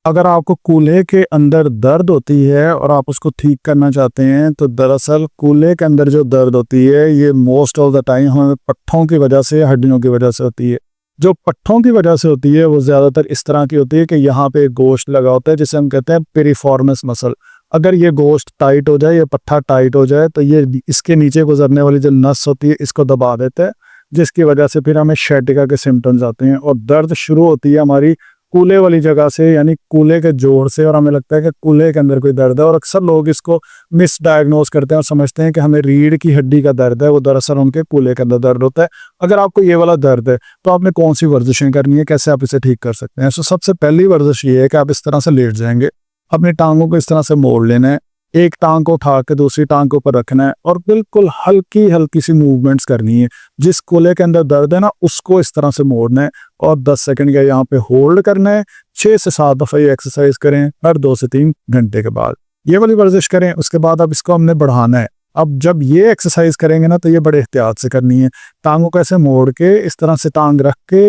अगर आपको कूल्हे के अंदर दर्द होती है और आप उसको ठीक करना चाहते हैं, तो दरअसल कूल्हे के अंदर जो दर्द होती है ये मोस्ट ऑफ द टाइम हमें पट्ठों की वजह से, हड्डियों की वजह से होती है। जो पट्ठों की वजह से होती है वो ज़्यादातर इस तरह की होती है कि यहाँ पे एक गोश्त लगा होता है जिसे हम कहते हैं पेरिफॉर्मस मसल। अगर ये गोश्त टाइट हो जाए, ये पट्ठा टाइट हो जाए, तो ये इसके नीचे गुजरने वाली जो नस होती है इसको दबा देता है, जिसकी वजह से फिर हमें sciatica के सिम्टम्स आते हैं और दर्द शुरू होती है हमारी कूल्हे वाली जगह से, यानी कूल्हे के जोड़ से। और हमें लगता है कि कूल्हे के अंदर कोई दर्द है और अक्सर लोग इसको मिसडायग्नोज करते हैं और समझते हैं कि हमें रीढ़ की हड्डी का दर्द है, वो दरअसल उनके कूल्हे के अंदर दर्द होता है। अगर आपको ये वाला दर्द है तो आपने कौन सी वर्जिशें करनी है, कैसे आप इसे ठीक कर सकते हैं? तो सबसे पहली वर्जिश ये है कि आप इस तरह से लेट जाएंगे, अपनी टांगों को इस तरह से मोड़ लेना है, एक टांग को उठा के दूसरी टांग के ऊपर रखना है और बिल्कुल हल्की हल्की सी मूवमेंट्स करनी है। जिस कूल्हे के अंदर दर्द है ना, उसको इस तरह से मोड़ना है और 10 सेकंड का यहाँ पे होल्ड करना है। 6 से 7 दफ़ा ये एक्सरसाइज करें हर 2 से 3 घंटे के बाद, ये वाली वर्जिश करें। उसके बाद अब इसको हमने बढ़ाना है। अब जब ये एक्सरसाइज करेंगे ना, तो ये बड़े एहतियात से करनी है। टांगों को ऐसे मोड़ के इस तरह से टांग रख के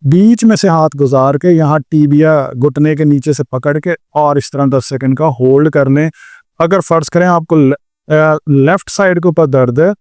बीच में से हाथ गुजार के यहाँ टीबिया घुटने के नीचे से पकड़ के और इस तरह 10 सेकंड का होल्ड कर लें। अगर फर्ज करें आपको लेफ्ट साइड के ऊपर दर्द है,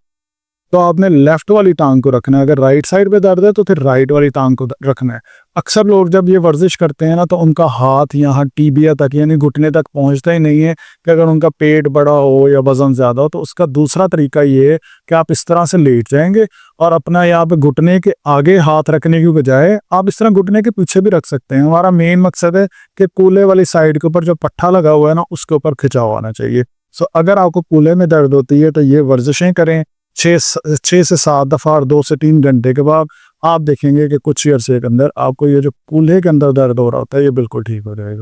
तो आपने लेफ्ट वाली टांग को रखना है। अगर राइट साइड पे दर्द है तो फिर राइट वाली टांग को रखना है। अक्सर लोग जब ये वर्जिश करते हैं ना, तो उनका हाथ यहाँ टीबिया तक यानी घुटने तक पहुंचता ही नहीं है। कि अगर उनका पेट बड़ा हो या वजन ज़्यादा हो, तो उसका दूसरा तरीका ये है कि आप इस तरह से लेट जाएंगे और अपना यहाँ पे घुटने के आगे हाथ रखने की बजाय आप इस तरह घुटने के पीछे भी रख सकते हैं। हमारा मेन मकसद है कि कूल्हे वाली साइड के ऊपर जो पट्ठा लगा हुआ है ना, उसके ऊपर खिंचाव आना चाहिए। सो अगर आपको कूल्हे में दर्द होती है तो ये वर्जिशें करें 6 से 7 दफ़ा और 2 से 3 घंटे के बाद आप देखेंगे कि कुछ ही अरसे के अंदर आपको ये जो कूल्हे के अंदर दर्द हो रहा होता है ये बिल्कुल ठीक हो जाएगा।